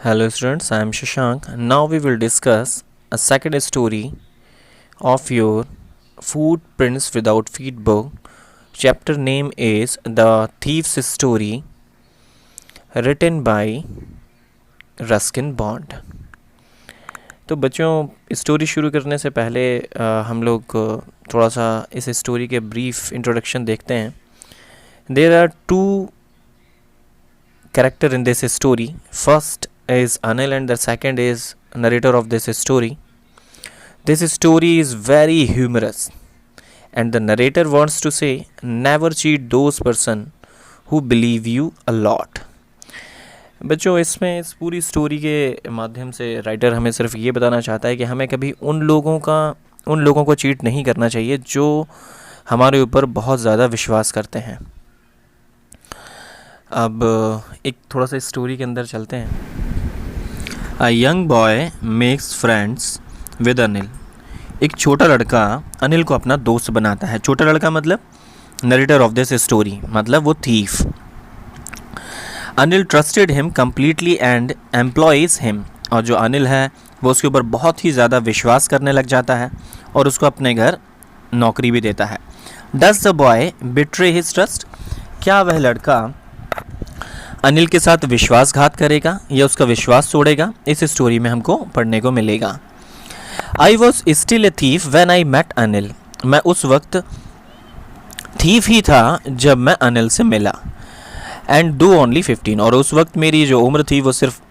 Hello students, I am Shashank. Now we will discuss a second story of your Footprints Without Feet book. Chapter name is The Thief's Story, written by Ruskin bond. तो बच्चों, story शुरू करने से पहले हम लोग थोड़ा सा इस स्टोरी के ब्रीफ इंट्रोडक्शन देखते हैं। There are two character in this story. First is Anil and the second is narrator of this story. This story is very humorous and the narrator wants to say never cheat those person who believe you a lot. बच्चों, इसमें इस पूरी story के माध्यम से writer हमें सिर्फ ये बताना चाहता है कि हमें कभी उन लोगों को चीट नहीं करना चाहिए जो हमारे ऊपर बहुत ज़्यादा विश्वास करते हैं। अब एक थोड़ा सा स्टोरी के अंदर चलते हैं। A young boy makes friends with Anil. एक छोटा लड़का अनिल को अपना दोस्त बनाता है। छोटा लड़का मतलब नरेटर ऑफ दिस स्टोरी, मतलब वो thief. Anil trusted him completely and employees him. और जो अनिल है वो उसके ऊपर बहुत ही ज़्यादा विश्वास करने लग जाता है और उसको अपने घर नौकरी भी देता है। Does the boy betray his trust. क्या वह लड़का अनिल के साथ विश्वासघात करेगा या उसका विश्वास तोड़ेगा, इस स्टोरी में हमको पढ़ने को मिलेगा। I was still a thief when I met Anil. मैं उस वक्त थीफ ही था जब मैं अनिल से मिला। And do only 15। और उस वक्त मेरी जो उम्र थी वो सिर्फ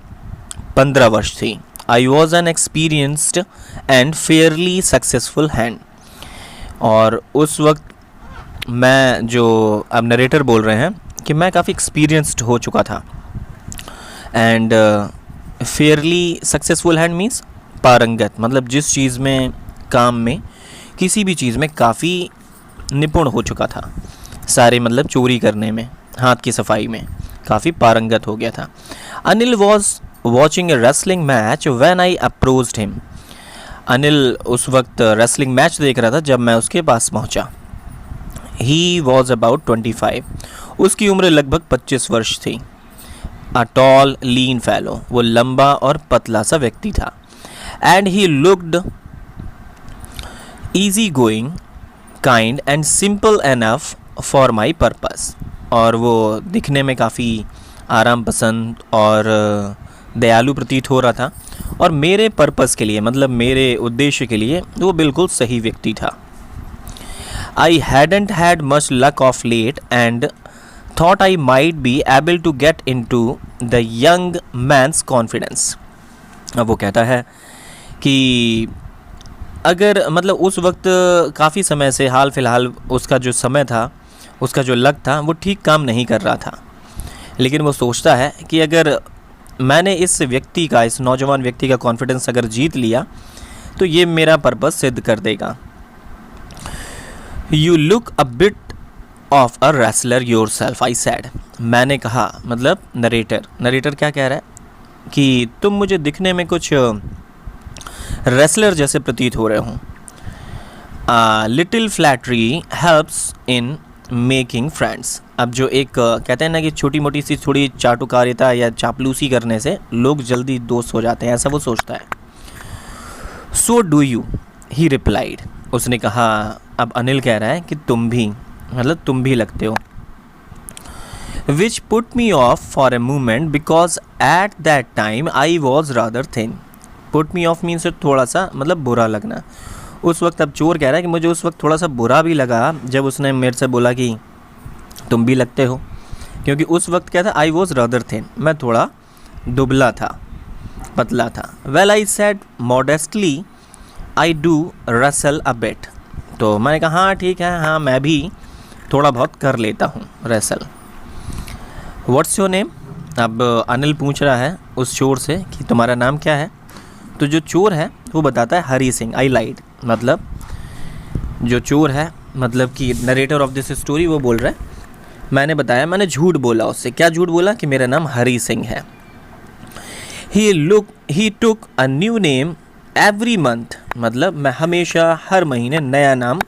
15 वर्ष थी। I was an experienced and Fairlie successful hand. और उस वक्त मैं, जो अब नरेटर बोल रहे हैं कि मैं काफ़ी एक्सपीरियंस्ड हो चुका था। And Fairlie successful hand means पारंगत, मतलब जिस चीज़ में, काम में, किसी भी चीज़ में काफ़ी निपुण हो चुका था। सारे मतलब चोरी करने में, हाथ की सफाई में काफ़ी पारंगत हो गया था। Anil was watching A wrestling match when I approached him. Anil उस वक्त रेसलिंग मैच देख रहा था जब मैं उसके पास पहुंचा। He was about 25। उसकी उम्र लगभग 25 वर्ष थी। अ टॉल लीन फैलो, वो लंबा और पतला सा व्यक्ति था। And he looked easy going, kind and simple enough for my purpose. और वो दिखने में काफ़ी आराम पसंद और दयालु प्रतीत हो रहा था और मेरे पर्पस के लिए, मतलब मेरे उद्देश्य के लिए वो बिल्कुल सही व्यक्ति था। I hadn't had much luck of late and thought I might be able to get into the young man's confidence. अब वो कहता है कि अगर, मतलब उस वक्त काफ़ी समय से, हाल फिलहाल उसका जो समय था, उसका जो लक था वो ठीक काम नहीं कर रहा था। लेकिन वो सोचता है कि अगर मैंने इस व्यक्ति का, इस नौजवान व्यक्ति का कॉन्फिडेंस अगर जीत लिया तो ये मेरा पर्पस सिद्ध कर देगा। You look a bit of a wrestler yourself, I said. मैंने कहा, मतलब नरेटर क्या कह रहा है कि तुम मुझे दिखने में कुछ रेसलर जैसे प्रतीत हो रहे हो। Little flattery helps in making friends. अब जो एक कहते हैं ना कि छोटी मोटी सी थोड़ी चाटुकारिता या चापलूसी करने से लोग जल्दी दोस्त हो जाते हैं, ऐसा वो सोचता है। So do you, he replied. उसने कहा, अब अनिल कह रहा है कि तुम भी, मतलब तुम भी लगते हो। Which put me of for a moment because at that time I was rather thin. Put me of means थोड़ा सा, मतलब बुरा लगना। उस वक्त, अब चोर कह रहा है कि मुझे उस वक्त थोड़ा सा बुरा भी लगा जब उसने मेरे से बोला कि तुम भी लगते हो, क्योंकि उस वक्त क्या था, आई वॉज रादर थिन, मैं थोड़ा दुबला था, पतला था। Well I said modestly I do Russell a bit. तो मैंने कहा हाँ ठीक है, हाँ मैं भी थोड़ा बहुत कर लेता हूँ रेसल। What's your name. अब अनिल पूछ रहा है उस चोर से कि तुम्हारा नाम क्या है। तो जो चोर है वो बताता है हरी सिंह। आई लाइड, मतलब जो चोर है, मतलब कि नरेटर ऑफ दिस स्टोरी, वो बोल रहा है मैंने बताया, मैंने झूठ बोला उससे। क्या झूठ बोला? कि मेरा नाम हरी सिंह है। He took a new name every month, मतलब मैं हमेशा हर महीने नया नाम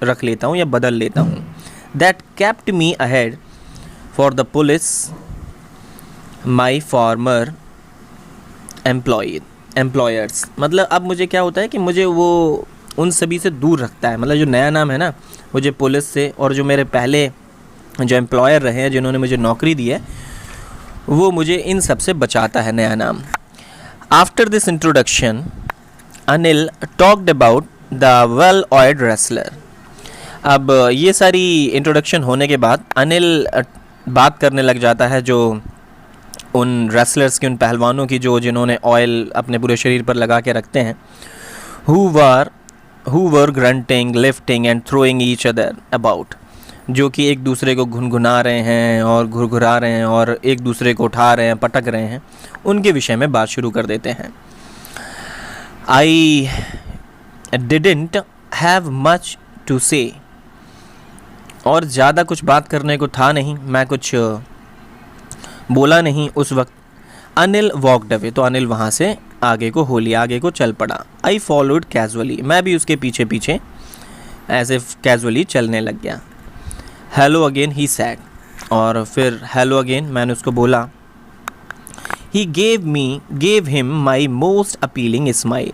रख लेता हूँ या बदल लेता हूँ। That kept me ahead for the police my farmer employers, मतलब अब मुझे क्या होता है कि मुझे वो उन सभी से दूर रखता है। मतलब जो नया नाम है ना, मुझे पुलिस से और जो मेरे पहले जो एम्प्लॉयर रहे हैं जिन्होंने मुझे नौकरी दी है, वो मुझे इन सब से बचाता है नया नाम। After this introduction Anil talked about the well oiled wrestler. अब ये सारी इंट्रोडक्शन होने के बाद अनिल बात करने लग जाता है जो उन रेसलर्स की, उन पहलवानों की जो जिन्होंने ऑयल अपने पूरे शरीर पर लगा के रखते हैं, who were grunting, lifting and throwing each other about, जो कि एक दूसरे को घुनघुना रहे हैं और घुरघुरा रहे हैं और एक दूसरे को उठा रहे हैं, पटक रहे हैं, उनके विषय में बात शुरू कर देते हैं। I didn't have much to say, और ज़्यादा कुछ बात करने को था नहीं, मैं कुछ बोला नहीं उस वक्त। अनिल वॉकड अवे, तो अनिल वहाँ से आगे को हो लिया, आगे को चल पड़ा। आई फॉलोड कैजुअली, मैं भी उसके पीछे पीछे ऐसे कैजुअली चलने लग गया। हेलो अगेन ही सैड, और फिर हेलो अगेन मैंने उसको बोला। He gave him my most appealing smile,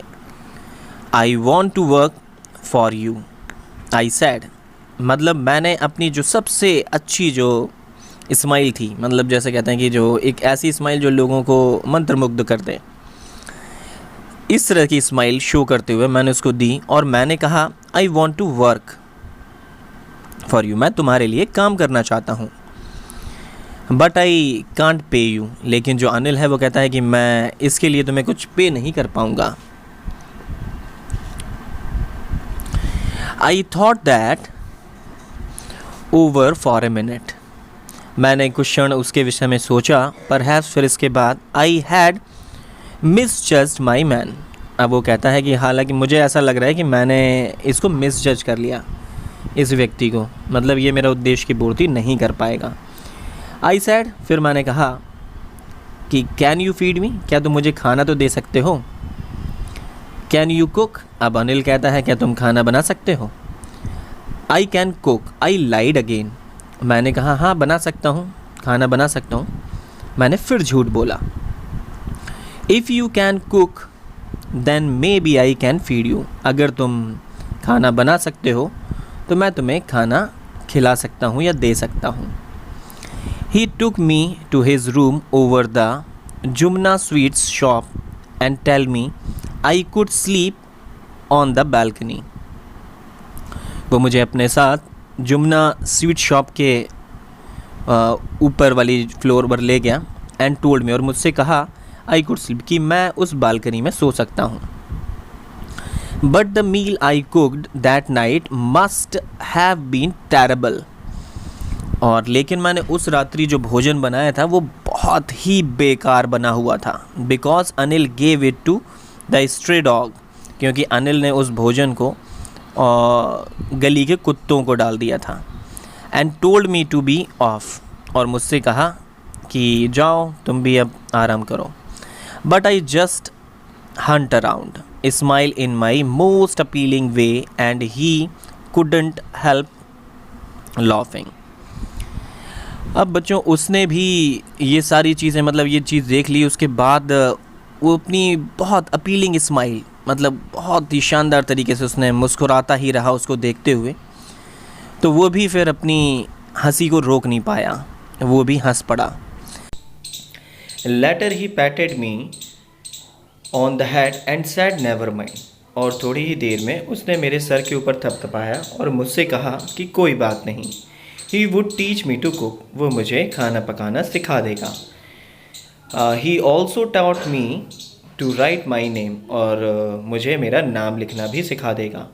I want to work for you, I said, मतलब मैंने अपनी जो सबसे अच्छी जो स्माइल थी, मतलब जैसे कहते हैं कि जो एक ऐसी स्माइल जो लोगों को मंत्रमुग्ध कर दे, इस तरह की स्माइल शो करते हुए मैंने उसको दी और मैंने कहा I want to work for you, मैं तुम्हारे लिए काम करना चाहता हूँ। But I can't pay you, लेकिन जो अनिल है वो कहता है कि मैं इसके लिए तुम्हें कुछ पे नहीं कर पाऊँगा। I thought that over for a minute, मैंने कुछ क्षण उसके विषय में सोचा, परहैप्स फिर इसके बाद आई हैड मिसजज्ड माई मैन, अब वो कहता है कि हालांकि मुझे ऐसा लग रहा है कि मैंने इसको मिसजज कर लिया, इस व्यक्ति को, मतलब ये मेरा उद्देश्य की पूर्ति नहीं कर पाएगा। आई सैड, फिर मैंने कहा कि कैन यू फीड मी, क्या तुम मुझे खाना तो दे सकते हो। कैन यू कुक, अब अनिल कहता है क्या तुम खाना बना सकते हो। I can cook, I lied again, मैंने कहा हाँ बना सकता हूँ, खाना बना सकता हूँ, मैंने फिर झूठ बोला। If you can cook then maybe I can feed you, अगर तुम खाना बना सकते हो तो मैं तुम्हें खाना खिला सकता हूँ या दे सकता हूँ। He took me to his room over the Jumna sweets shop and tell me I could sleep on the balcony, वो मुझे अपने साथ जुमना स्वीट शॉप के ऊपर वाली फ्लोर पर ले गया एंड टोल्ड मी, और मुझसे कहा आई कुड स्लीप, कि मैं उस बालकनी में सो सकता हूँ। But the meal I cooked that night must have been terrible, और लेकिन मैंने उस रात्रि जो भोजन बनाया था वो बहुत ही बेकार बना हुआ था। Because Anil gave it to the stray dog, क्योंकि अनिल ने उस भोजन को गली के कुत्तों को डाल दिया था। And told me to be off, और मुझसे कहा कि जाओ तुम भी अब आराम करो। But I just Hunt around, smile in my most appealing way and he couldn't help laughing. अब बच्चों उसने भी ये सारी चीज़ें, मतलब ये चीज़ देख ली, उसके बाद वो अपनी बहुत अपीलिंग स्माइल, मतलब बहुत ही शानदार तरीके से उसने मुस्कुराता ही रहा उसको देखते हुए, तो वो भी फिर अपनी हंसी को रोक नहीं पाया, वो भी हंस पड़ा। Later he patted me on the head and said never mind, और थोड़ी ही देर में उसने मेरे सर के ऊपर थपथपाया और मुझसे कहा कि कोई बात नहीं। He would teach me to cook, वो मुझे खाना पकाना सिखा देगा। He also taught me to write my name, और मुझे मेरा नाम लिखना भी सिखा देगा।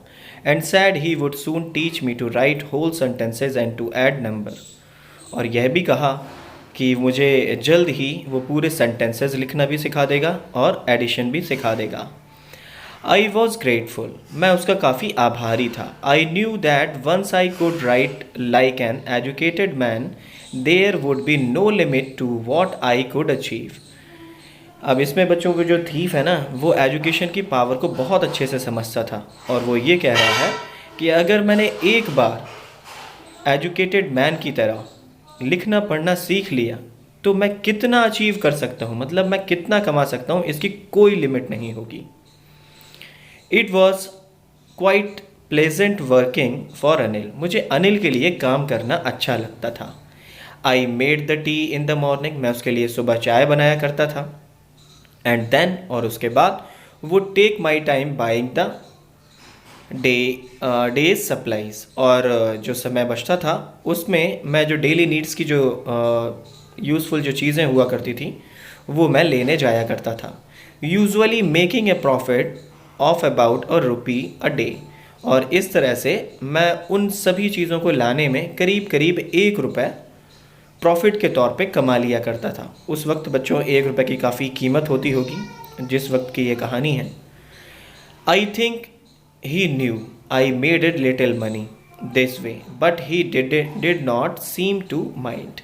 And said he would soon teach me to write whole sentences and to add number, और यह भी कहा कि मुझे जल्द ही वो पूरे सेंटेंसेस लिखना भी सिखा देगा और एडिशन भी सिखा देगा। आई वॉज ग्रेटफुल, मैं उसका काफ़ी आभारी था। I knew that once I could write like an educated man there would be no limit to what I could achieve. अब इसमें बच्चों को जो थीफ है ना, वो एजुकेशन की पावर को बहुत अच्छे से समझता था, और वो ये कह रहा है कि अगर मैंने एक बार एजुकेटेड मैन की तरह लिखना पढ़ना सीख लिया तो मैं कितना अचीव कर सकता हूँ, मतलब मैं कितना कमा सकता हूँ, इसकी कोई लिमिट नहीं होगी। It was quite pleasant working for Anil. मुझे अनिल के लिए काम करना अच्छा लगता था। I made the T in the morning. मैं उसके लिए सुबह चाय बनाया करता था। एंड देन, और उसके बाद, वो take my time buying the day days supplies. और जो समय बचता था उसमें मैं जो डेली नीड्स की जो यूज़फुल जो चीज़ें हुआ करती थी वो मैं लेने जाया करता था। Usually making a profit of about a rupee a day. और इस तरह से मैं उन सभी चीज़ों को लाने में करीब करीब 1 रुपये प्रॉफिट के तौर पे कमा लिया करता था। उस वक्त बच्चों 1 रुपये की काफ़ी कीमत होती होगी जिस वक्त की ये कहानी है। I think he knew I made a little money this way, but he did not seem to mind.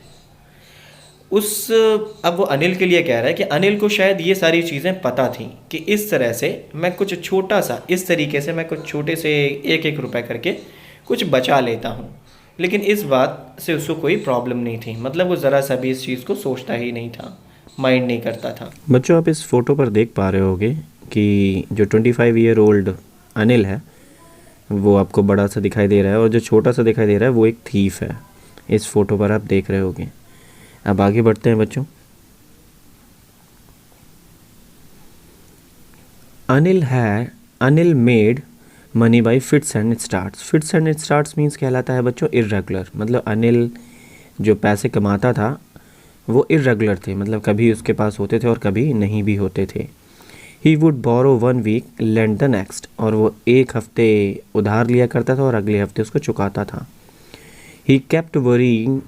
अब वो अनिल के लिए कह रहा है कि अनिल को शायद ये सारी चीज़ें पता थी कि इस तरह से मैं कुछ छोटा सा, इस तरीके से मैं कुछ छोटे से 1-1 रुपए करके कुछ बचा लेता हूँ, लेकिन इस बात से उसको कोई प्रॉब्लम नहीं थी। मतलब वो ज़रा सा भी इस चीज़ को सोचता ही नहीं था, माइंड नहीं करता था। बच्चों, आप इस फ़ोटो पर देख पा रहे होगे कि जो 25 ईयर ओल्ड अनिल है वो आपको बड़ा सा दिखाई दे रहा है और जो छोटा सा दिखाई दे रहा है वो एक थीफ है। इस फ़ोटो पर आप देख रहे होगे। अब आगे बढ़ते हैं बच्चों। Anil made money by fits and starts. Fits and starts means कहलाता है बच्चों इर्रेगुलर। मतलब अनिल जो पैसे कमाता था वो इर्रेगुलर थे, मतलब कभी उसके पास होते थे और कभी नहीं भी होते थे। He would borrow 1 week lend the next. और वो एक हफ्ते उधार लिया करता था और अगले हफ्ते उसको चुकाता था। He kept worrying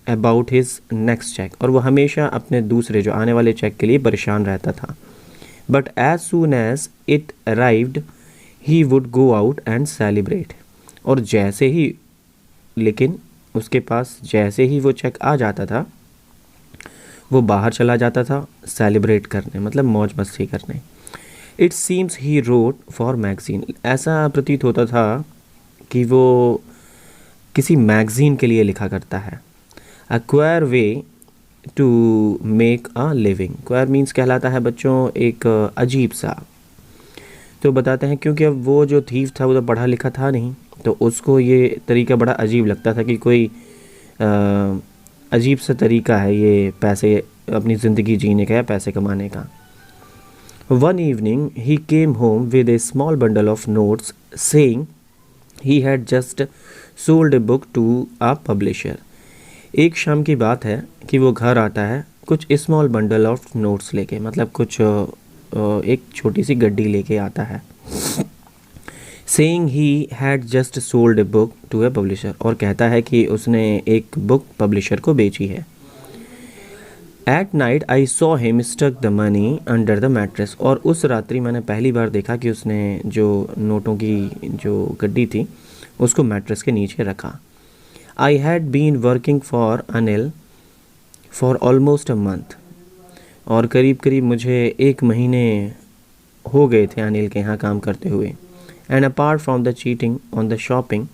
about his next cheque. और वो हमेशा अपने दूसरे जो आने वाले चेक के लिए परेशान रहता था। But as soon as it arrived he would go out and celebrate. और जैसे ही, लेकिन उसके पास जैसे ही वो चेक आ जाता था वो बाहर चला जाता था सेलिब्रेट करने, मतलब मौज मस्ती करने। It seems he wrote for magazine. ऐसा प्रतीत होता था कि वो किसी मैगज़ीन के लिए लिखा करता है। A queer way to make a living. Queer means कहलाता है बच्चों एक अजीब सा। तो बताते हैं क्योंकि अब वो जो थीफ था वो तो पढ़ा लिखा था नहीं, तो उसको ये तरीका बड़ा अजीब लगता था कि कोई अजीब सा तरीका है ये पैसे अपनी ज़िंदगी जीने का या पैसे कमाने का। One evening he came home with a small bundle of notes saying he had just sold a book to a publisher. एक शाम की बात है कि वो घर आता है कुछ स्मॉल बंडल ऑफ नोट्स लेके, मतलब कुछ एक छोटी सी गड्डी लेके आता है। Saying he had just sold a book to a publisher। और कहता है कि उसने एक बुक पब्लिशर को बेची है। At night I saw him stuck the money under the mattress. और उस रात्रि मैंने पहली बार देखा कि उसने जो नोटों की जो गड्डी थी उसको मैट्रेस के नीचे रखा। I had been working for Anil for almost a month. और करीब करीब मुझे 1 महीने हो गए थे अनिल के यहाँ काम करते हुए। And apart from the cheating on the shopping,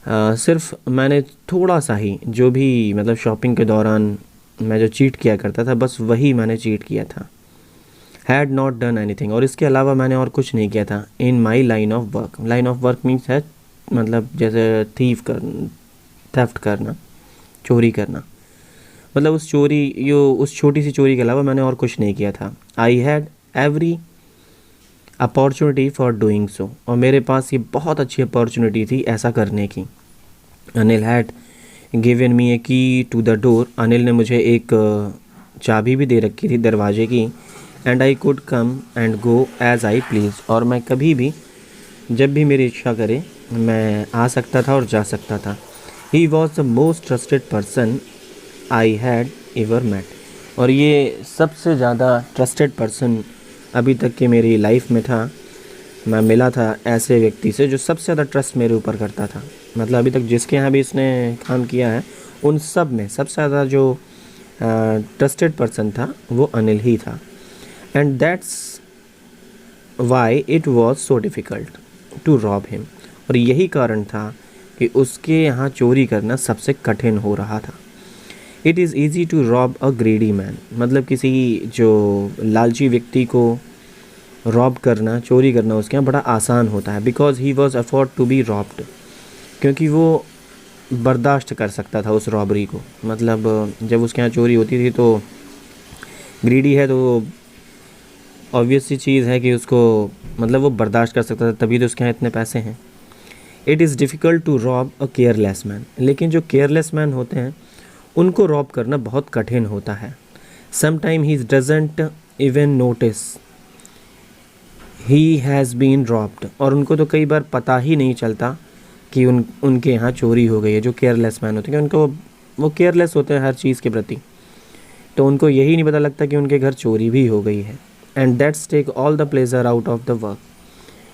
सिर्फ मैंने थोड़ा सा ही जो भी मतलब शॉपिंग के दौरान मैं जो चीट किया करता था बस वही मैंने चीट किया था। Had not done anything. और इसके अलावा मैंने और कुछ नहीं किया था। In my line of work. Line of work means है मतलब जैसे थेफ्ट करना, चोरी करना। मतलब उस छोटी सी चोरी के अलावा मैंने और कुछ नहीं किया था। I had every opportunity for doing so. और मेरे पास ये बहुत अच्छी अपॉर्चुनिटी थी ऐसा करने की। अनिल हैड गिवन मी ए की टू द डोर। अनिल ने मुझे एक चाबी भी दे रखी थी दरवाजे की। And I could come and go as I please. और मैं कभी भी जब भी मेरी इच्छा करे मैं आ सकता था और जा सकता था। He was the most trusted person I had ever met. और ये सबसे ज़्यादा ट्रस्टेड पर्सन अभी तक की मेरी लाइफ में था। मैं मिला था ऐसे व्यक्ति से जो सबसे ज़्यादा ट्रस्ट मेरे ऊपर करता था। मतलब अभी तक जिसके यहाँ भी इसने काम किया है उन सब में सबसे ज़्यादा जो ट्रस्टेड पर्सन था वो अनिल ही था। And that's why it was so difficult to rob him. और यही कारण था कि उसके यहाँ चोरी करना सबसे कठिन हो रहा था। It is easy to rob a greedy man, मतलब किसी जो लालची व्यक्ति को रॉब करना, चोरी करना उसके यहाँ बड़ा आसान होता है। Because he was afford to be robbed, क्योंकि वो बर्दाश्त कर सकता था उस रॉबरी को। मतलब जब उसके यहाँ चोरी होती थी तो ग्रीडी है तो ऑब्वियस सी चीज़ है कि उसको मतलब वो बर्दाश्त कर सकता था, तभी तो उसके यहाँ इतने पैसे हैं। It is difficult to rob a careless man, लेकिन जो केयरलेस मैन होते हैं उनको रॉब करना बहुत कठिन होता है। Sometime he doesn't even notice he has been robbed, और उनको तो कई बार पता ही नहीं चलता कि उनके यहाँ चोरी हो गई है। जो केयरलेस मैन होते हैं उनको वो केयरलेस होते हैं हर चीज़ के प्रति, तो उनको यही नहीं पता लगता कि उनके घर चोरी भी हो गई है। And that's take all the pleasure out of the work,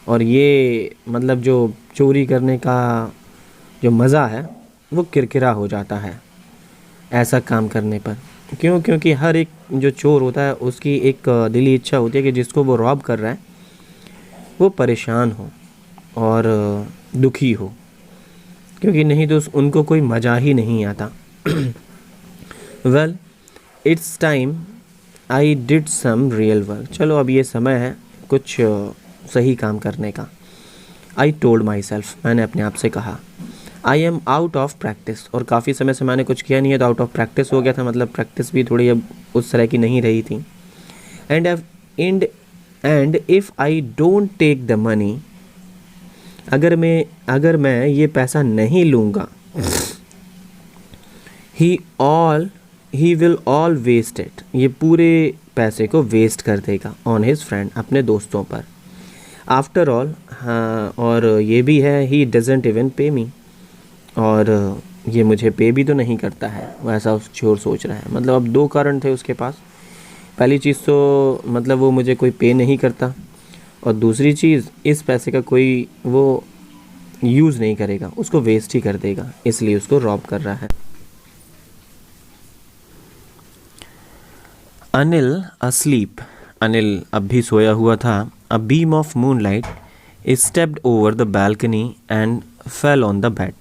और ये मतलब जो चोरी करने का जो मज़ा है वो किरकिरा हो जाता है ऐसा काम करने पर। क्यों? क्योंकि हर एक जो चोर होता है उसकी एक दिली इच्छा होती है कि जिसको वो रॉब कर रहा है वो परेशान हो और दुखी हो, क्योंकि नहीं तो उनको कोई मज़ा ही नहीं आता। Well it's time I did some real work, चलो अब ये समय है कुछ सही काम करने का। आई टोल्ड माई सेल्फ, मैंने अपने आप से कहा। I am out of practice, और काफ़ी समय से मैंने कुछ किया नहीं है तो आउट ऑफ प्रैक्टिस हो गया था, मतलब प्रैक्टिस भी थोड़ी अब उस तरह की नहीं रही थी। And if I don't take the money, अगर मैं ये पैसा नहीं लूँगा, he will all waste it, ये पूरे पैसे को वेस्ट कर देगा ऑन हिज फ्रेंड, अपने दोस्तों पर। आफ्टर ऑल, हाँ, और ये भी है, ही डजेंट इवन पे मी, और ये मुझे पे भी तो नहीं करता है, वैसा उस चोर सोच रहा है। मतलब अब दो कारण थे उसके पास, पहली चीज़ तो मतलब वो मुझे कोई पे नहीं करता, और दूसरी चीज़ इस पैसे का कोई वो यूज़ नहीं करेगा, उसको वेस्ट ही कर देगा, इसलिए उसको रॉब कर रहा है। अनिल asleep, अनिल अब भी सोया हुआ था। A beam of moonlight stepped over the balcony and fell on the bed,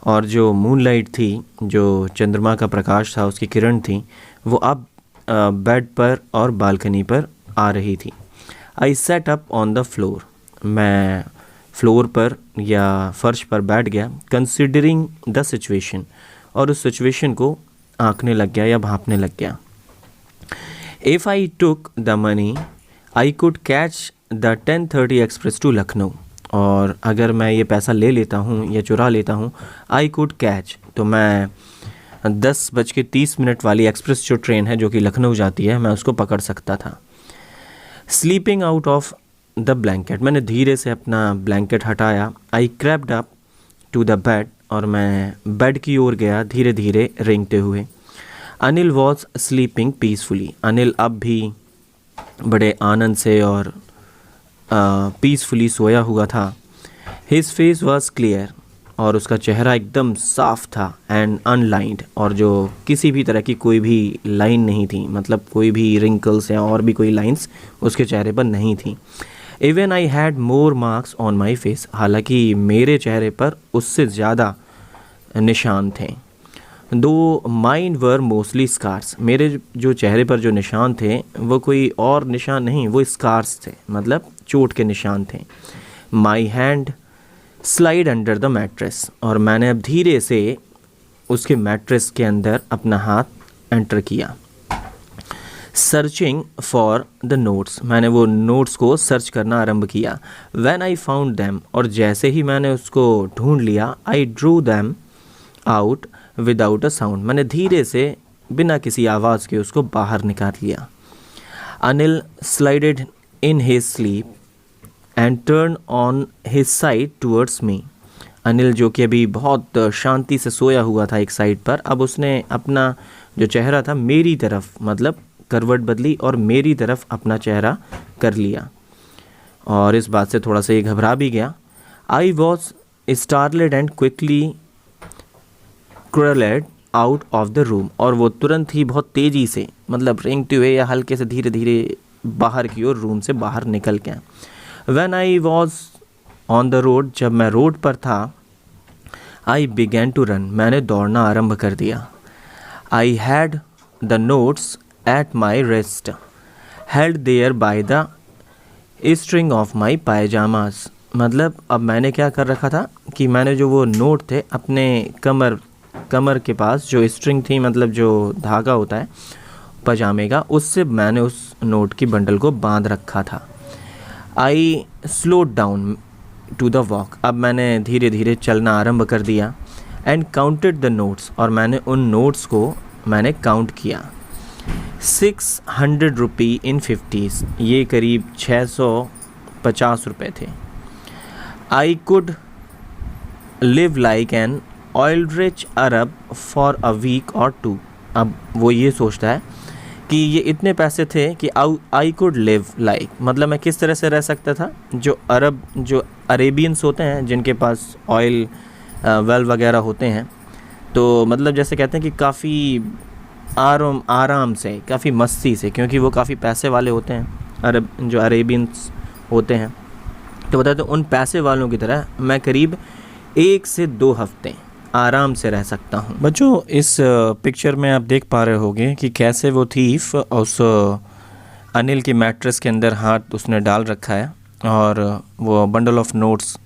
और जो मूनलाइट थी, जो चंद्रमा का प्रकाश था, उसकी किरण थी, वो अब बेड पर और बालकनी पर आ रही थी। I set up on the floor, मैं फ्लोर पर या फर्श पर बैठ गया। कंसिडरिंग द सिचुएशन, और उस सिचुएशन को आंकने लग गया या भांपने लग गया। If I took the money, I could catch the 10:30 express to Lucknow, और अगर मैं ये पैसा ले लेता हूँ या चुरा लेता हूँ, I could catch, तो मैं 10:30 वाली एक्सप्रेस जो ट्रेन है जो कि लखनऊ जाती है, मैं उसको पकड़ सकता था। Sleeping out of the blanket, मैंने धीरे से अपना ब्लैंकेट हटाया। आई क्रेप्ड अप टू द बेड, और मैं बेड की ओर गया धीरे धीरे रेंगते हुए। Anil was sleeping peacefully, Anil अब भी बड़े आनंद से और पीसफुली सोया हुआ था। हिज फेस वॉज क्लियर, और उसका चेहरा एकदम साफ था, एंड अनलाइंड, और जो किसी भी तरह की कोई भी लाइन नहीं थी, मतलब कोई भी रिंकल्स या और भी कोई लाइंस उसके चेहरे पर नहीं थी। Even I had more marks on my face, हालांकि मेरे चेहरे पर उससे ज़्यादा निशान थे। दो माइन वर मोस्टली स्कार्स, मेरे जो चेहरे पर जो निशान थे वो कोई और निशान नहीं, वो स्कार्स थे, मतलब चोट के निशान थे। My hand slide under the mattress, और मैंने अब धीरे से उसके मैट्रेस के अंदर अपना हाथ एंटर किया। सर्चिंग फॉर द नोट्स, मैंने वो नोट्स को सर्च करना आरंभ किया। व्हेन आई फाउंड दैम, और जैसे ही मैंने उसको ढूंढ लिया, I drew them out without a sound, मैंने धीरे से बिना किसी आवाज़ के उसको बाहर निकाल लिया। Anil slided in his sleep and turn on his side towards me, Anil जो कि अभी बहुत शांति से सोया हुआ था एक साइड पर, अब उसने अपना जो चेहरा था मेरी तरफ, मतलब करवट बदली और मेरी तरफ अपना चेहरा कर लिया, और इस बात से थोड़ा सा ये घबरा भी गया। I was startled and quickly crawled out of the room, और वो तुरंत ही बहुत तेज़ी से, मतलब रेंगते हुए या हल्के से धीरे धीरे बाहर की ओर रूम से बाहर निकल गया। When I was on the road, जब मैं रोड पर था, आई बिगैन टू रन, मैंने दौड़ना आरंभ कर दिया। I had the notes at my wrist held there by the string of my pyjamas. मतलब अब मैंने क्या कर रखा था कि मैंने जो वो नोट थे अपने कमर के पास जो स्ट्रिंग थी, मतलब जो धागा होता है पजामे का, उससे मैंने उस नोट की बंडल को बांध रखा था। I slowed down to the walk. अब मैंने धीरे धीरे चलना आरंभ कर दिया। एंड काउंटेड द नोट्स, और मैंने उन नोट्स को मैंने काउंट किया। 600 रुपी इन 50s, ये करीब 650 रुपये थे। I could live like an oil rich Arab for a week और टू। अब वो ये सोचता है कि ये इतने पैसे थे कि आई कुड लिव लाइक, मतलब मैं किस तरह से रह सकता था। जो अरेबियंस होते हैं जिनके पास ऑयल वेल वगैरह होते हैं, तो मतलब जैसे कहते हैं कि काफ़ी आराम से, काफ़ी मस्ती से, क्योंकि वो काफ़ी पैसे वाले होते हैं, जो अरेबियंस होते हैं। तो बताते उन पैसे वालों की तरह मैं करीब 1 से 2 हफ्ते आराम से रह सकता हूँ। बच्चों, इस पिक्चर में आप देख पा रहे होंगे कि कैसे वो थीफ उस अनिल की मैट्रेस के अंदर हाथ उसने डाल रखा है, और वो बंडल ऑफ नोट्स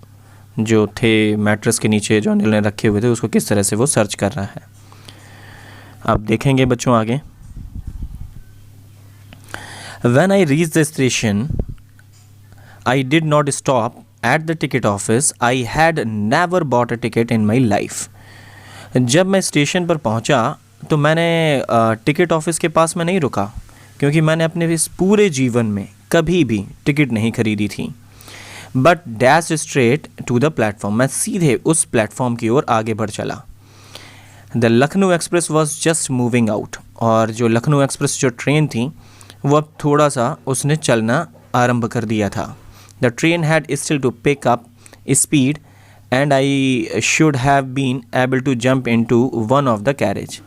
जो थे मैट्रेस के नीचे जो अनिल ने रखे हुए थे, उसको किस तरह से वो सर्च कर रहा है। आप देखेंगे बच्चों आगे। When I reached the station, I did not stop at the ticket office. I had never bought a ticket in my life. जब मैं स्टेशन पर पहुंचा तो मैंने टिकट ऑफिस के पास में नहीं रुका, क्योंकि मैंने अपने इस पूरे जीवन में कभी भी टिकट नहीं खरीदी थी। But dash straight to the platform, मैं सीधे उस प्लेटफॉर्म की ओर आगे बढ़ चला। The Lucknow express was just moving out, और जो लखनऊ एक्सप्रेस जो ट्रेन थी वो अब थोड़ा सा उसने चलना आरंभ कर दिया था। The train had still to pick up speed and I should have been able to jump into one of the carriage.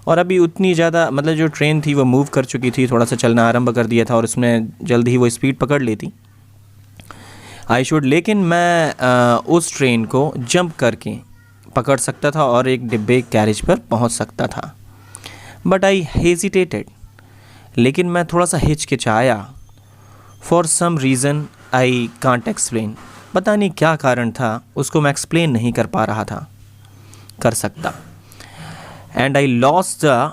और अभी उतनी ज़्यादा, मतलब जो ट्रेन थी वो मूव कर चुकी थी, थोड़ा सा चलना आरंभ कर दिया था और उसने जल्दी ही वो स्पीड पकड़ लेती। आई शुड, लेकिन मैं उस ट्रेन को जंप करके पकड़ सकता था और एक डिब्बे कैरेज पर पहुंच सकता था। बट आई हेजिटेटेड, लेकिन मैं थोड़ा सा हिचकिचाया। For some reason I can't explain, पता नहीं क्या कारण था, उसको मैं एक्सप्लेन नहीं कर सकता। And I lost the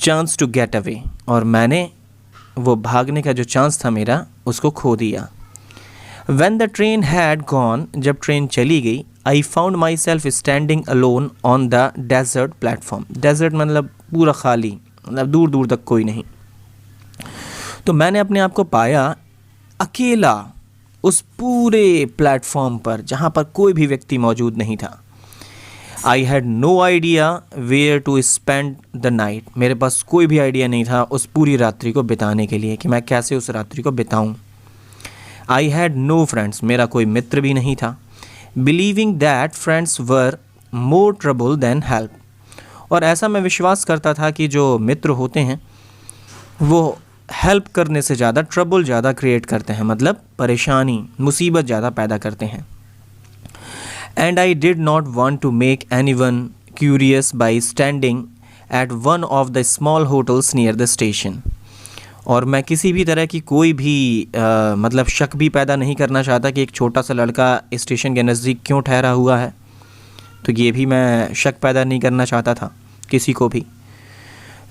chance to get away, और मैंने वो भागने का जो चांस था मेरा उसको खो दिया। When the train had gone, जब ट्रेन चली गई, I found myself standing alone on the desert platform. Desert मतलब पूरा खाली, मतलब दूर दूर तक कोई नहीं। तो मैंने अपने आप को पाया अकेला उस पूरे प्लेटफॉर्म पर जहाँ पर कोई भी व्यक्ति मौजूद नहीं था। I had no idea where to spend the night. मेरे पास कोई भी आइडिया नहीं था उस पूरी रात्रि को बिताने के लिए कि मैं कैसे उस रात्रि को बिताऊं। I had no friends, मेरा कोई मित्र भी नहीं था। Believing that friends were more trouble than help. और ऐसा मैं विश्वास करता था कि जो मित्र होते हैं वो हेल्प करने से ज़्यादा ट्रबल ज़्यादा क्रिएट करते हैं, मतलब परेशानी, मुसीबत ज़्यादा पैदा करते हैं। And I did not want to make anyone curious by standing at one of the small hotels near the station. और मैं किसी भी तरह की कोई भी मतलब शक भी पैदा नहीं करना चाहता कि एक छोटा सा लड़का स्टेशन के नज़दीक क्यों ठहरा हुआ है, तो ये भी मैं शक पैदा नहीं करना चाहता था किसी को भी।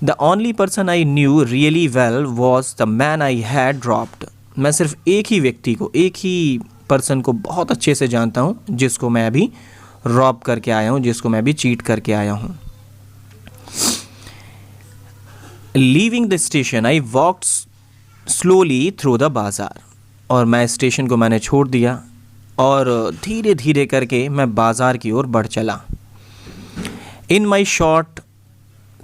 The only person I knew really well was the man I had dropped. मैं सिर्फ एक ही व्यक्ति को, एक ही पर्सन को बहुत अच्छे से जानता हूँ जिसको मैं अभी रॉब करके आया हूँ, जिसको मैं अभी चीट करके आया हूँ। Leaving the station I walked slowly through the बाज़ार, और मैं स्टेशन को मैंने छोड़ दिया और धीरे धीरे करके मैं बाज़ार की ओर बढ़ चला। In my short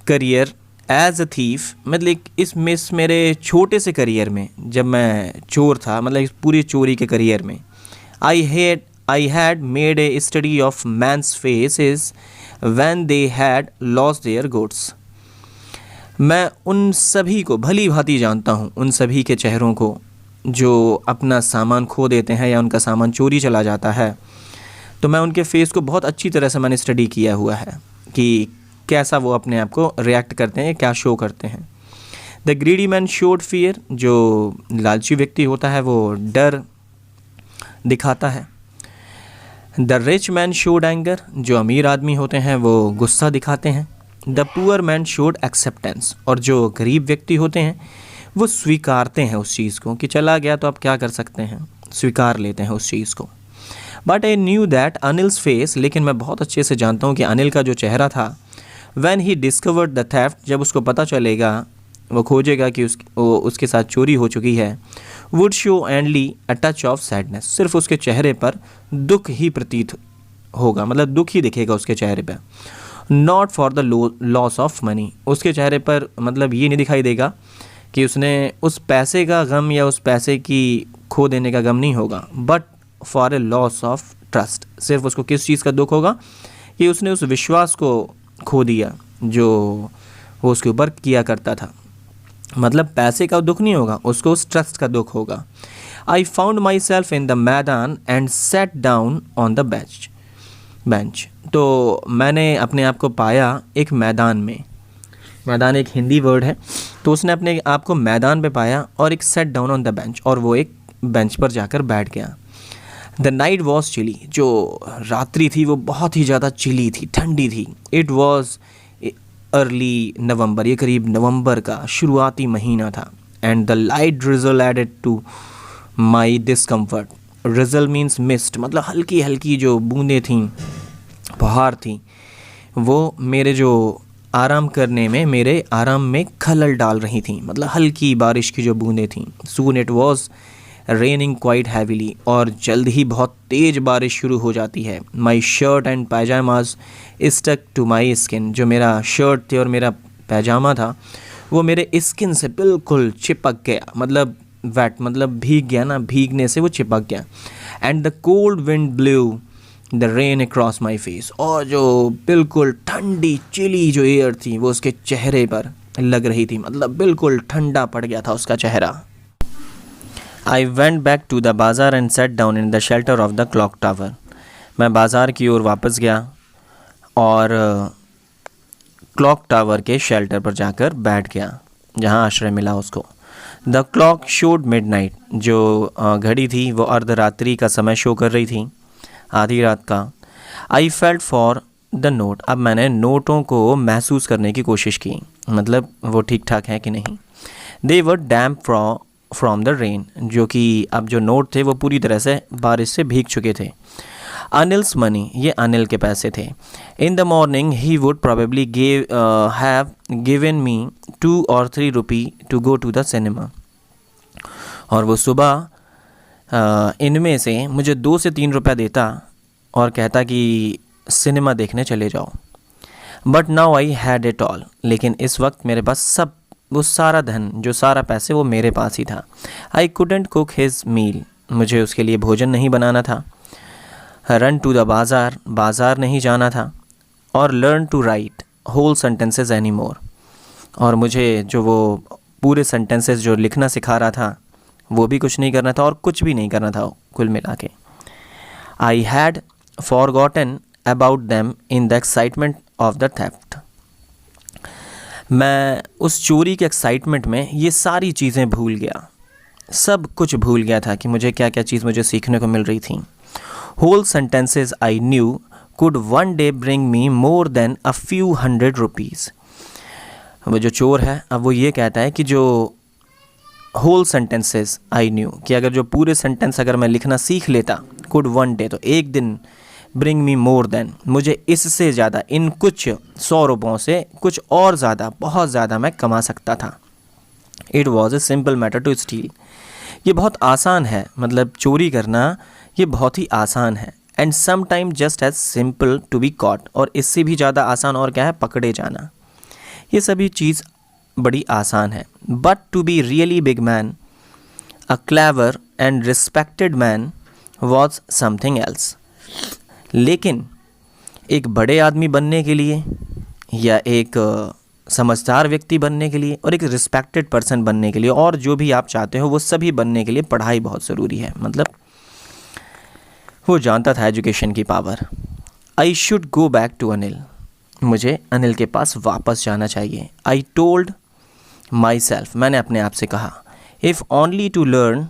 career as a thief, मतलब इस मेरे छोटे से करियर में जब मैं चोर था, मतलब इस पूरी चोरी के करियर में, I had made a study of men's faces when they had lost their goods. मैं उन सभी को भली भांति जानता हूँ, उन सभी के चेहरों को जो अपना सामान खो देते हैं या उनका सामान चोरी चला जाता है। तो मैं उनके फेस को बहुत अच्छी तरह से मैंने स्टडी किया हुआ है कि कैसा वो अपने आप को रिएक्ट करते हैं, क्या शो करते हैं। The greedy man showed fear, जो लालची व्यक्ति होता है वो डर दिखाता है। The rich man showed anger, जो अमीर आदमी होते हैं वो गुस्सा दिखाते हैं। The poor man showed acceptance, और जो गरीब व्यक्ति होते हैं वो स्वीकारते हैं उस चीज़ को कि चला गया तो अब क्या कर सकते हैं, स्वीकार लेते हैं उस चीज़ को। But I knew that Anil's face, लेकिन मैं बहुत अच्छे से जानता हूँ कि अनिल का जो चेहरा था, when he discovered the theft, जब उसको पता चलेगा, वो खोजेगा कि उसके साथ चोरी हो चुकी है, would show only a touch of sadness, सिर्फ उसके चेहरे पर दुख ही प्रतीत होगा, मतलब दुख ही दिखेगा उसके चेहरे पर। Not for the loss of money, उसके चेहरे पर मतलब ये नहीं दिखाई देगा कि उसने उस पैसे का गम या उस पैसे की खो देने का गम नहीं होगा, but for a loss of trust, सिर्फ उसको किस चीज़ का दुख होगा कि उसने उस विश्वास को खो दिया जो वो उसके ऊपर किया करता था। मतलब पैसे का दुख नहीं होगा, उसको उस ट्रस्ट का दुख होगा। I found my self in the maidan and sat down on the bench, तो मैंने अपने आप को पाया एक मैदान में, मैदान एक हिंदी वर्ड है, तो उसने अपने आप को मैदान पे पाया और एक set down on the bench, और वो एक बेंच पर जाकर बैठ गया। द नाइट वॉज चिली, जो रात्रि थी वो बहुत ही ज़्यादा चिली थी, ठंडी थी। इट वॉज अर्ली नवंबर, ये करीब नवंबर का शुरुआती महीना था। And the light drizzle added to my discomfort, drizzle means mist, मतलब हल्की हल्की जो बूंदें थीं, फुहार थी, वो मेरे जो आराम करने में, मेरे आराम में खलल डाल रही थी, मतलब हल्की बारिश की जो बूंदें थीं। Soon it was raining quite heavily, और जल्द ही बहुत तेज़ बारिश शुरू हो जाती है। My shirt and pyjamas stuck to my skin, जो मेरा शर्ट थे और मेरा पैजामा था वो मेरे स्किन से बिल्कुल चिपक गया, मतलब वेट, मतलब भीग गया ना, भीगने से वो चिपक गया। And the cold wind blue the rain across my face, और जो बिल्कुल ठंडी चिली जो एयर थी वो उसके चेहरे पर लग रही थी, मतलब बिल्कुल ठंडा पड़ गया था उसका चेहरा। I went back to the bazaar and sat down in the shelter of the clock tower, मैं बाज़ार की ओर वापस गया और क्लॉक टावर के शेल्टर पर जाकर बैठ गया जहाँ आश्रय मिला उसको। द क्लॉक शोड मिडनाइट, जो घड़ी थी वो अर्धरात्रि का समय शो कर रही थी, आधी रात का। I felt for the note, अब मैंने नोटों को महसूस करने की कोशिश की, मतलब वो ठीक ठाक हैं कि नहीं। दे वर डैम्प फ्रॉम द रेन, जो कि अब जो नोट थे वो पूरी तरह से बारिश से भीग चुके थे। अनिल्स मनी, ये अनिल के पैसे थे। In the morning he would probably have given me 2 or 3 rupee to go to the cinema, और वो सुबह इनमें से मुझे 2 से 3 रुपया देता और कहता कि सिनेमा देखने चले जाओ। But now I had it all, लेकिन इस वक्त मेरे पास सब, वो सारा धन, जो सारा पैसे वो मेरे पास ही था। I couldn't cook his meal, मुझे उसके लिए भोजन नहीं बनाना था। रन टू द बाज़ार, बाज़ार नहीं जाना था। और learn to write whole sentences any more, और मुझे जो वो पूरे सेंटेंसेस जो लिखना सिखा रहा था वो भी कुछ नहीं करना था और कुछ भी नहीं करना था कुल मिला के। I had forgotten about them in the excitement of the theft, मैं उस चोरी के एक्साइटमेंट में ये सारी चीज़ें भूल गया, सब कुछ भूल गया था कि मुझे क्या क्या चीज़ मुझे सीखने को मिल रही थी। Whole sentences I knew could one day bring me more than a few 100 rupees, वो जो चोर है अब वो ये कहता है कि जो होल सेंटेंसेस आई न्यू, कि अगर जो पूरे सेंटेंस अगर मैं लिखना सीख लेता, कुड वन डे, तो एक दिन, ब्रिंग मी मोर देन, मुझे इससे ज़्यादा, इन कुछ 100 रुपयों से कुछ और ज़्यादा, बहुत ज़्यादा मैं कमा सकता था। It was a simple matter to steal, ये बहुत आसान है, मतलब चोरी करना ये बहुत ही आसान है। And some time just as simple to be caught, और इससे भी ज़्यादा आसान और क्या है, पकड़े जाना। ये सभी चीज़ बड़ी आसान है। But to be really big man, a clever and respected man was something else, लेकिन एक बड़े आदमी बनने के लिए या एक समझदार व्यक्ति बनने के लिए और एक रिस्पेक्टेड पर्सन बनने के लिए और जो भी आप चाहते हो वो सभी बनने के लिए पढ़ाई बहुत ज़रूरी है। मतलब वो जानता था एजुकेशन की power. I should go back to Anil, मुझे अनिल के पास वापस जाना चाहिए। आई टोल्ड माई सेल्फ, मैंने अपने आप से कहा, if only to learn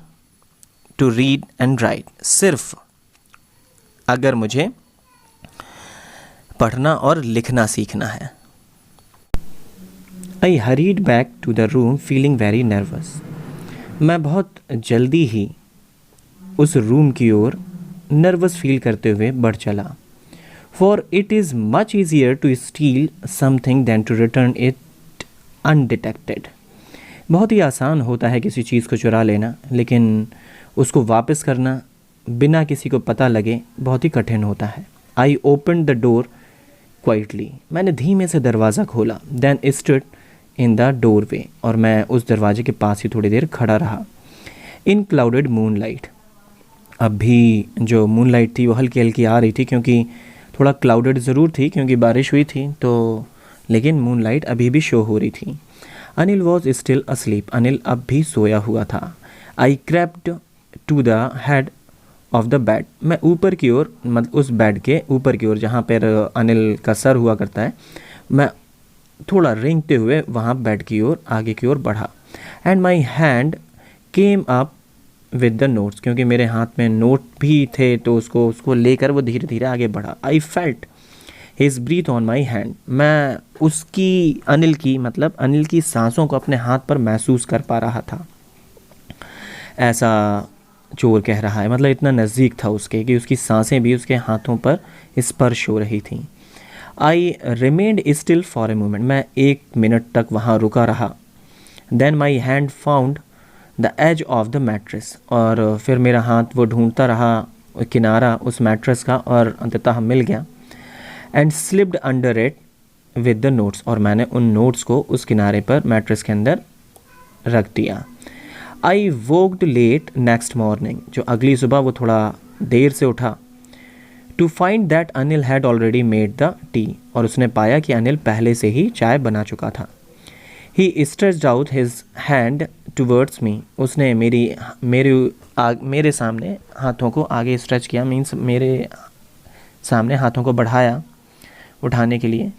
to read and write, सिर्फ अगर मुझे पढ़ना और लिखना सीखना है। I hurried back to the room feeling very nervous, मैं बहुत जल्दी ही उस रूम की ओर नर्वस फील करते हुए बढ़ चला। For it is much easier to steal something than to return it undetected, बहुत ही आसान होता है किसी चीज़ को चुरा लेना, लेकिन उसको वापस करना बिना किसी को पता लगे बहुत ही कठिन होता है। I open the door quietly, मैंने धीमे से दरवाज़ा खोला। Then stood in the doorway, और मैं उस दरवाजे के पास ही थोड़ी देर खड़ा रहा। इन क्लाउडेड मूनलाइट, अब भी जो मूनलाइट थी वो हल्की हल्की आ रही थी, क्योंकि थोड़ा क्लाउडेड ज़रूर थी क्योंकि बारिश हुई थी, तो लेकिन मूनलाइट अभी भी शो हो रही थी। Anil was still asleep, Anil अब भी सोया हुआ था। I crept to the head of the bed, मैं ऊपर की ओर, मतलब उस बेड के ऊपर की ओर जहाँ पर अनिल का सर हुआ करता है, मैं थोड़ा रेंगते हुए वहाँ बेड की ओर आगे की ओर बढ़ा। And my hand came up with the notes, क्योंकि मेरे हाथ में नोट भी थे, तो उसको लेकर वो धीरे धीरे आगे बढ़ा। I felt his breath on my hand, मैं उसकी अनिल की सांसों को अपने हाथ पर महसूस कर पा रहा था। ऐसा चोर कह रहा है, मतलब इतना नज़दीक था उसके कि उसकी सांसें भी उसके हाथों पर स्पर्श हो रही थीं। I remained still for a moment, मैं 1 मिनट तक वहाँ रुका रहा। Then my hand found the edge of the mattress, और फिर मेरा हाथ वो ढूंढता रहा किनारा उस मैट्रेस का, और अंततः मिल गया। And slipped under it with the notes, और मैंने उन नोट्स को उस किनारे पर मैट्रेस के अंदर रख दिया। I woke late next morning, जो अगली सुबह वो थोड़ा देर से उठा। To find that Anil had already made the tea, और उसने पाया कि अनिल पहले से ही चाय बना चुका था। He stretched out his hand towards me, उसने मेरे सामने हाथों को आगे स्ट्रेच किया, मीन्स मेरे सामने हाथों को बढ़ाया उठाने के लिए।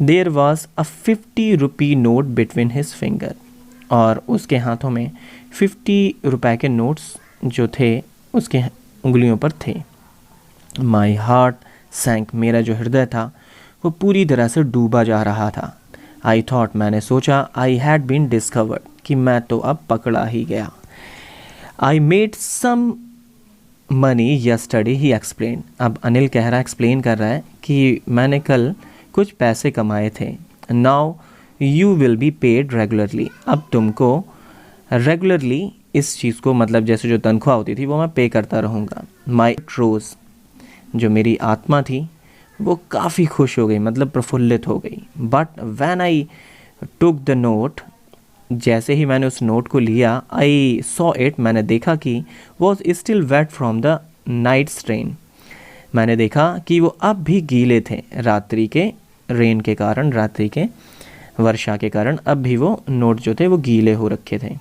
There was a 50 rupee note between his finger, और उसके हाथों में 50 रुपए के नोट्स जो थे उसके उंगलियों पर थे। माई हार्ट सैंक, मेरा जो हृदय था वो पूरी तरह से डूबा जा रहा था। आई थॉट, मैंने सोचा, आई हैड बीन डिस्कवर्ड, कि मैं तो अब पकड़ा ही गया। I made some money yesterday, he explain, अब अनिल कह रहा है, एक्सप्लेन कर रहा है कि मैंने कल कुछ पैसे कमाए थे। Now you will be paid regularly, अब तुमको रेगुलरली इस चीज़ को, मतलब जैसे जो तनख्वाह होती थी वो मैं पे करता रहूँगा। माई रोज़, जो मेरी आत्मा थी वो काफ़ी खुश हो गई, मतलब प्रफुल्लित हो गई। But when I took the note, जैसे ही मैंने उस नोट को लिया, आई सॉ इट, मैंने देखा कि was still wet from the night's rain, मैंने देखा कि वो अब भी गीले थे रात्रि के रेन के कारण, रात्रि के वर्षा के कारण अब भी वो नोट जो थे वो गीले हो रखे थे।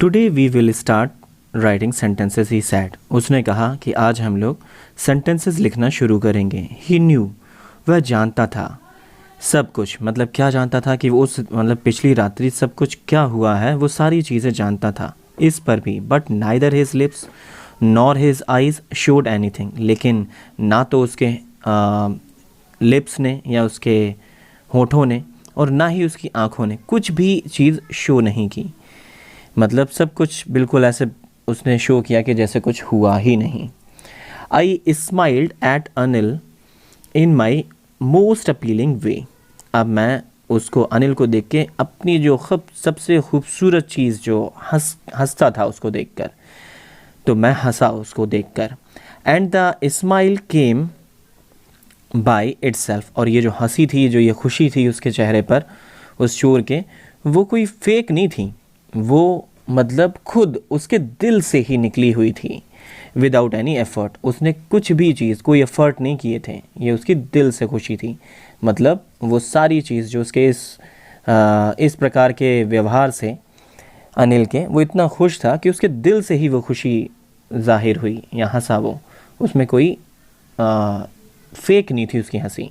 Today we will start writing sentences, he said, उसने कहा कि आज हम लोग सेंटेंसेस लिखना शुरू करेंगे। ही न्यू, वह जानता था सब कुछ, मतलब क्या जानता था कि वो उस, मतलब पिछली रात्रि सब कुछ क्या हुआ है वो सारी चीज़ें जानता था इस पर भी। But neither his lips nor his eyes showed anything, लेकिन ना तो उसके लिप्स ने या उसके होठों ने और ना ही उसकी आँखों ने कुछ भी चीज़ शो नहीं की, मतलब सब कुछ बिल्कुल ऐसे उसने शो किया कि जैसे कुछ हुआ ही नहीं। I smiled at Anil in my most appealing way, अब मैं उसको, अनिल को देख के, अपनी जो सबसे खूबसूरत चीज़ जो हंसता था उसको देखकर, तो मैं हंसा उसको देखकर। And the smile came by itself, और ये जो हंसी थी, जो ये खुशी थी उसके चेहरे पर उस चोर के, वो कोई फेक नहीं थी, वो मतलब खुद उसके दिल से ही निकली हुई थी। विदाउट एनी एफर्ट, उसने कुछ भी चीज़, कोई एफर्ट नहीं किए थे, ये उसकी दिल से खुशी थी। मतलब वो सारी चीज़ जो उसके इस प्रकार के व्यवहार से अनिल के, वो इतना खुश था कि उसके दिल से ही वो खुशी जाहिर हुई या हंसा वो, उसमें कोई फेक नहीं थी उसकी हंसी।